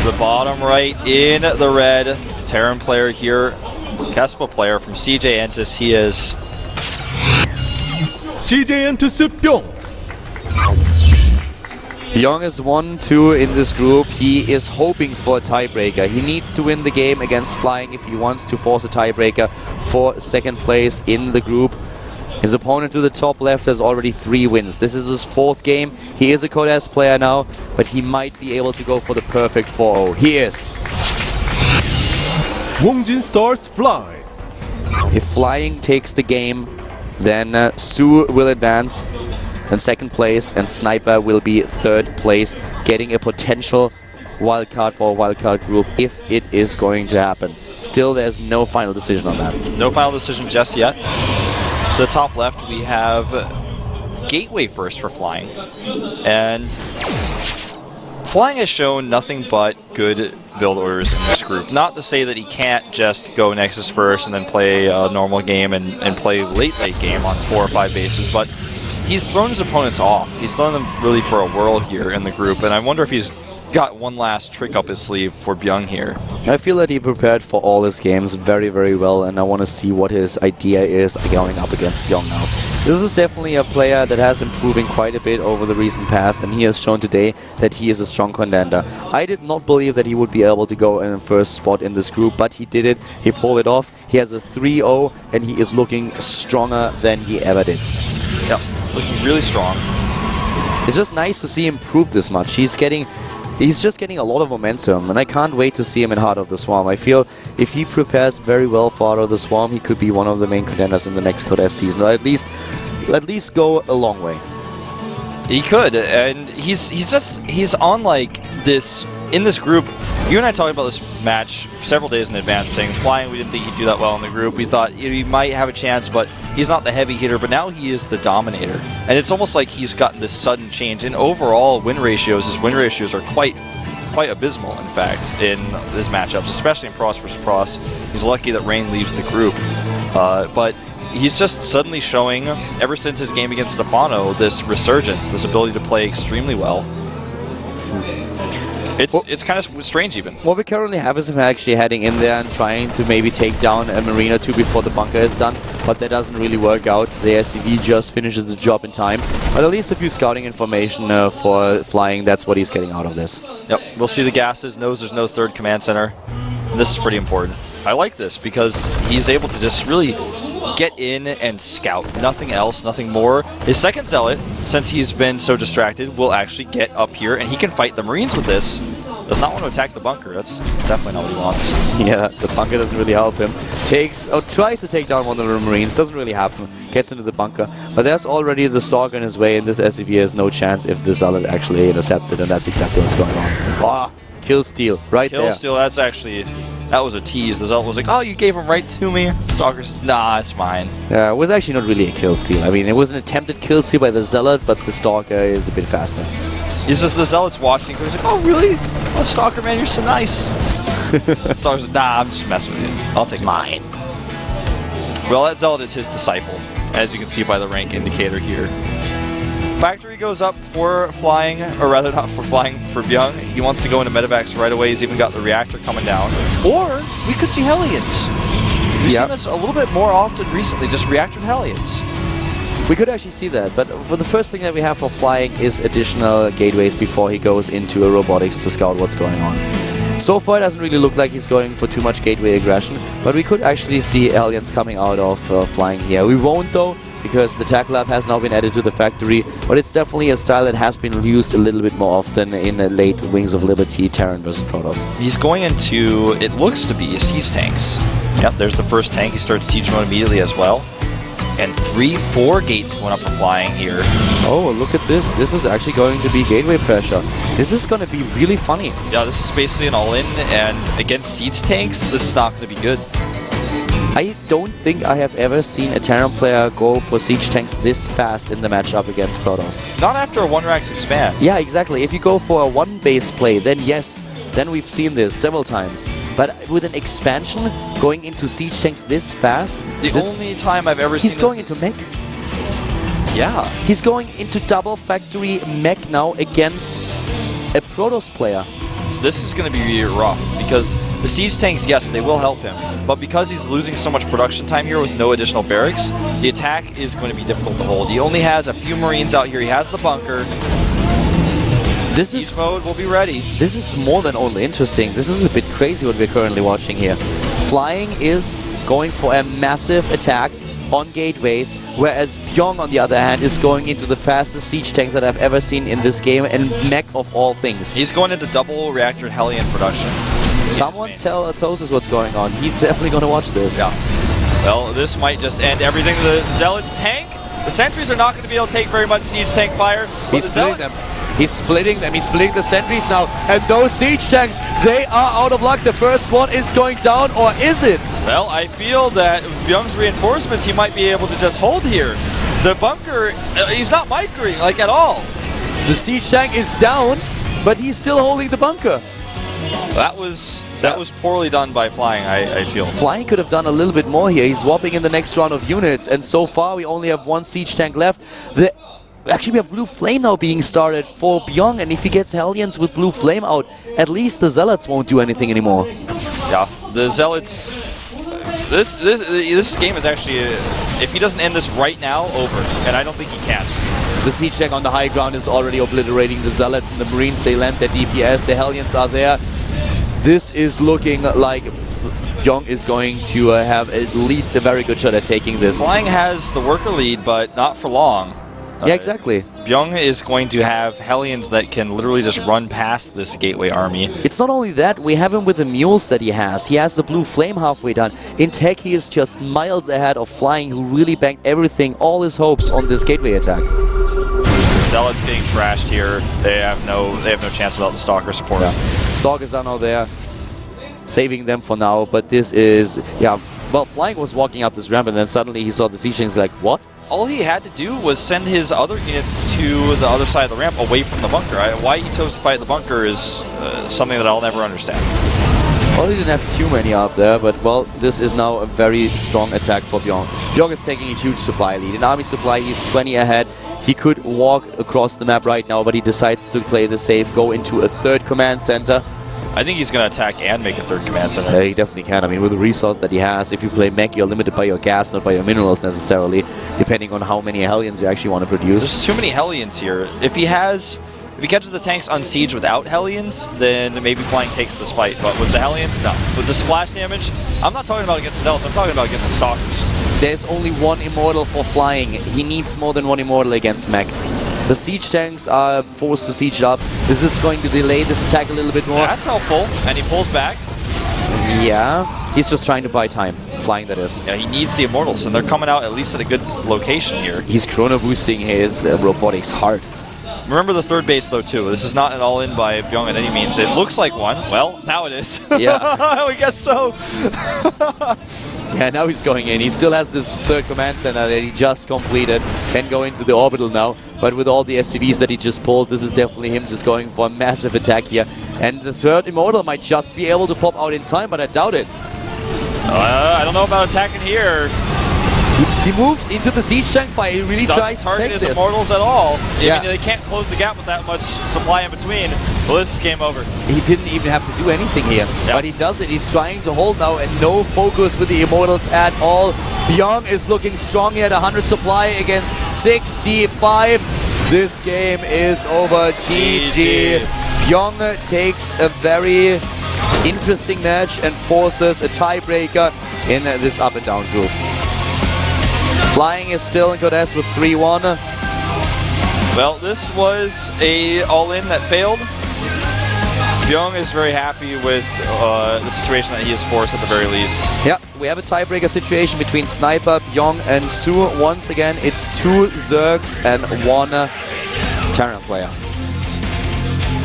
The bottom right in the red. Terran player here. Kespa player from CJ Entus. He is CJ Entus Bbyong. Bbyong is 1-2 in this group. He is hoping for a tiebreaker. He needs to win the game against Flying if he wants to force a tiebreaker for second place in the group. His opponent to the top left has already 3 wins. This is his 4th game. He is a Code S player now, but he might be able to go for the perfect 4-0. He is. Wongjin Stars Fly. If Flying takes the game, then Su will advance in second place, and Sniper will be 3rd place, getting a potential wildcard for a wildcard group if it is going to happen. Still, there's no final decision on that. no final decision just yet. To the top left, we have Gateway first for Flying. And Flying has shown nothing but good build orders in this group. Not to say that he can't just go Nexus first and then play a normal game and play late game on 4 or 5 bases, but he's thrown his opponents off. He's thrown them really for a whirl here in the group, and I wonder if he's got one last trick up his sleeve for Bbyong here. I feel that he prepared for all his games very, very well, and I want to see what his idea is going up against Bbyong now. This is definitely a player that has improving quite a bit over the recent past, and he has shown today that he is a strong contender. I did not believe that he would be able to go in the first spot in this group, but he did it. He pulled it off. He has a 3-0, and he is looking stronger than he ever did. Yep, looking really strong. It's just nice to see him prove this much. He's just getting a lot of momentum, and I can't wait to see him in Heart of the Swarm. I feel if he prepares very well for Heart of the Swarm, he could be one of the main contenders in the next Code S season, or at least go a long way. He could, and he's on like this in this group. You and I talked about this match several days in advance, saying Flying, we didn't think he'd do that well in the group. We thought he might have a chance, but he's not the heavy hitter. But now he is the dominator, and it's almost like he's gotten this sudden change. And overall win ratios, his win ratios are quite abysmal, in fact, in his matchups, especially in Pros vs. Pros. He's lucky that Rain leaves the group, but he's just suddenly showing, ever since his game against Stefano, this resurgence, this ability to play extremely well. It's kind of strange even. What we currently have is him actually heading in there and trying to maybe take down a Marine or 2 before the bunker is done, but that doesn't really work out. The SCV just finishes the job in time, but at least a few scouting information for Flying. That's what he's getting out of this. Yep, we'll see the gases, knows there's no 3rd command center, and this is pretty important. I like this because he's able to just really get in and scout. Nothing else, nothing more. His second Zealot, since he's been so distracted, will actually get up here, and he can fight the Marines with this. Does not want to attack the bunker. That's definitely not what he wants. Yeah, the bunker doesn't really help him. Tries to take down one of the Marines. Doesn't really happen. Gets into the bunker. But there's already the Stalker in his way, and this SCV has no chance if the Zealot actually intercepts it, and that's exactly what's going on. Ah, kill steal right there. Kill steal, that's actually... That was a tease. The Zealot was like, oh, you gave him right to me. Stalker says, nah, it's mine. Yeah, it was actually not really a kill steal. I mean, it was an attempted kill steal by the Zealot, but the Stalker is a bit faster. He's just the Zealot's watching. He's like, oh, really? Oh, Stalker, man, you're so nice. Stalker's like, nah, I'm just messing with you. I'll take it. Mine. Well, that Zealot is his disciple, as you can see by the rank indicator here. Factory goes up for Flying, or rather not for Flying, for Bbyong. He wants to go into Medivacs right away. He's even got the reactor coming down. Or we could see Hellions. We've seen this a little bit more often recently, just reactored Hellions. We could actually see that, but for the first thing that we have for Flying is additional gateways before he goes into a robotics to scout what's going on. So far, it doesn't really look like he's going for too much gateway aggression, but we could actually see Hellions coming out of Flying here. We won't, though, because the Tac Lab has now been added to the factory, but it's definitely a style that has been used a little bit more often in the late Wings of Liberty, Terran versus Protoss. He's going into, it looks to be, siege tanks. Yep, there's the first tank. He starts siege mode immediately as well. And 3-4 gates going up for Flying here. Oh, look at this. This is actually going to be gateway pressure. This is going to be really funny. Yeah, this is basically an all-in, and against siege tanks, this is not going to be good. I don't think I have ever seen a Terran player go for siege tanks this fast in the matchup against Protoss. Not after a 1-Rax expand. Yeah, exactly. If you go for a 1-base play, then yes. Then we've seen this several times. But with an expansion, going into siege tanks this fast... The only time I've ever seen He's going into mech. Yeah. He's going into double factory mech now against a Protoss player. this is going to be rough because the siege tanks, yes, they will help him, but because he's losing so much production time here with no additional barracks, the attack is going to be difficult to hold. He only has a few Marines out here. He has the bunker. This is mode will be ready. This is more than only interesting. This is a bit crazy what we're currently watching here. Flying is going for a massive attack on gateways, whereas Bbyong, on the other hand, is going into the fastest siege tanks that I've ever seen in this game, and mech of all things. He's going into double reactor Hellion production. Someone tell Atosis what's going on. He's definitely going to watch this. Yeah. Well, this might just end everything. The Zealots tank. The sentries are not going to be able to take very much siege tank fire. He's splitting them. He's splitting them. He's splitting the sentries now. And those siege tanks, they are out of luck. The first one is going down, or is it? Well, I feel that with Bbyong's reinforcements, he might be able to just hold here. The bunker, he's not microing, like, at all. The siege tank is down, but he's still holding the bunker. That was poorly done by Flying, I feel. Flying could have done a little bit more here. He's swapping in the next round of units, and so far we only have one siege tank left. Actually, we have Blue Flame now being started for Bbyong, and if he gets Hellions with Blue Flame out, at least the Zealots won't do anything anymore. Yeah, the Zealots... This game is actually, if he doesn't end this right now, over, and I don't think he can. The siege tank on the high ground is already obliterating the Zealots and the Marines. They land their DPS, the Hellions are there. This is looking like Bbyong is going to have at least a very good shot at taking this. Flying has the worker lead, but not for long. Yeah, exactly. Bbyong is going to have Hellions that can literally just run past this gateway army. It's not only that, we have him with the mules that he has. He has the Blue Flame halfway done. In tech, he is just miles ahead of Flying, who really banked everything, all his hopes on this gateway attack. Zealots getting trashed here. They have no chance without the Stalker support. Yeah. Stalkers are now there, saving them for now, but this is, yeah, well, Flying was walking up this ramp and then suddenly he saw the siege tanks like, what? All he had to do was send his other units to the other side of the ramp away from the bunker. Why he chose to fight the bunker is something that I'll never understand. Well, he didn't have too many out there, but, well, this is now a very strong attack for Bbyong. Bbyong is taking a huge supply lead. In army supply, he's 20 ahead. He could walk across the map right now, but he decides to play the safe, go into a third command center. I think he's going to attack and make a third command center. Yeah, he definitely can. I mean, with the resource that he has, if you play mech, you're limited by your gas, not by your minerals necessarily, depending on how many Hellions you actually want to produce. There's too many Hellions here. If he catches the tanks on siege without Hellions, then maybe Flying takes this fight. But with the Hellions, no. With the splash damage, I'm not talking about against the Zealots, I'm talking about against the Stalkers. There's only one Immortal for Flying. He needs more than one Immortal against mech. The siege tanks are forced to siege up. Is this going to delay this attack a little bit more? That's helpful, and he pulls back. Yeah, he's just trying to buy time. Flying, that is. Yeah, he needs the Immortals, and they're coming out at least at a good location here. He's chrono boosting his robotics hard. Remember the third base, though, too. This is not an all-in by Bbyong at any means. It looks like one. Well, now it is. Yeah. We guess so. Yeah, now he's going in. He still has this third command center that he just completed. Can go into the orbital now. But with all the SCVs that he just pulled, this is definitely him just going for a massive attack here. And the third Immortal might just be able to pop out in time, but I doubt it. I don't know about attacking here. He moves into the siege tank fight. He really tries to target take his this. Immortals at all. Yeah. I mean, they can't close the gap with that much supply in between. Well, this is game over. He didn't even have to do anything here. Yeah. But he does it. He's trying to hold now and no focus with the Immortals at all. Bbyong is looking strong here at 100 supply against 65. This game is over. GG. Bbyong takes a very interesting match and forces a tiebreaker in this up and down group. Flying is still in Goddess with 3-1. Well, this was a all-in that failed. Bbyong is very happy with the situation that he is forced at the very least. Yeah, we have a tiebreaker situation between Sniper, Bbyong, and Su. Once again, it's 2 Zergs and 1 Terran player.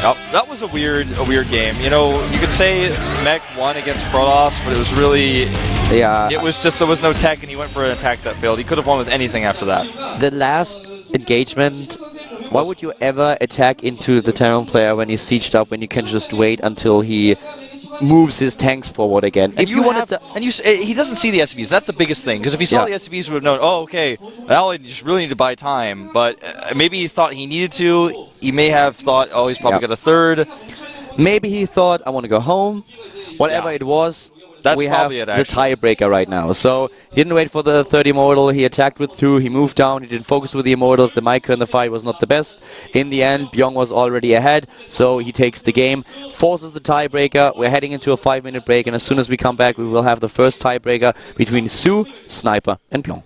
Oh, that was a weird game. You know, you could say Mech won against Protoss, but it was really... Yeah. It was just there was no tech, and he went for an attack that failed. He could have won with anything after that. The last engagement, why would you ever attack into the Terran player when he's sieged up, when you can just wait until he moves his tanks forward again. And he doesn't see the SCVs. That's the biggest thing. Because if he saw the SCVs, he would have known. Oh, okay. Now I just really need to buy time. But maybe he thought he needed to. He may have thought, oh, he's probably got a third. Maybe he thought, I want to go home. Whatever it was. That's we probably have it, the tiebreaker right now. So he didn't wait for the third Immortal. He attacked with 2. He moved down. He didn't focus with the Immortals. The micro in the fight was not the best. In the end, Bbyong was already ahead. So he takes the game, forces the tiebreaker. We're heading into a 5-minute break. And as soon as we come back, we will have the first tiebreaker between Su, Sniper, and Bbyong.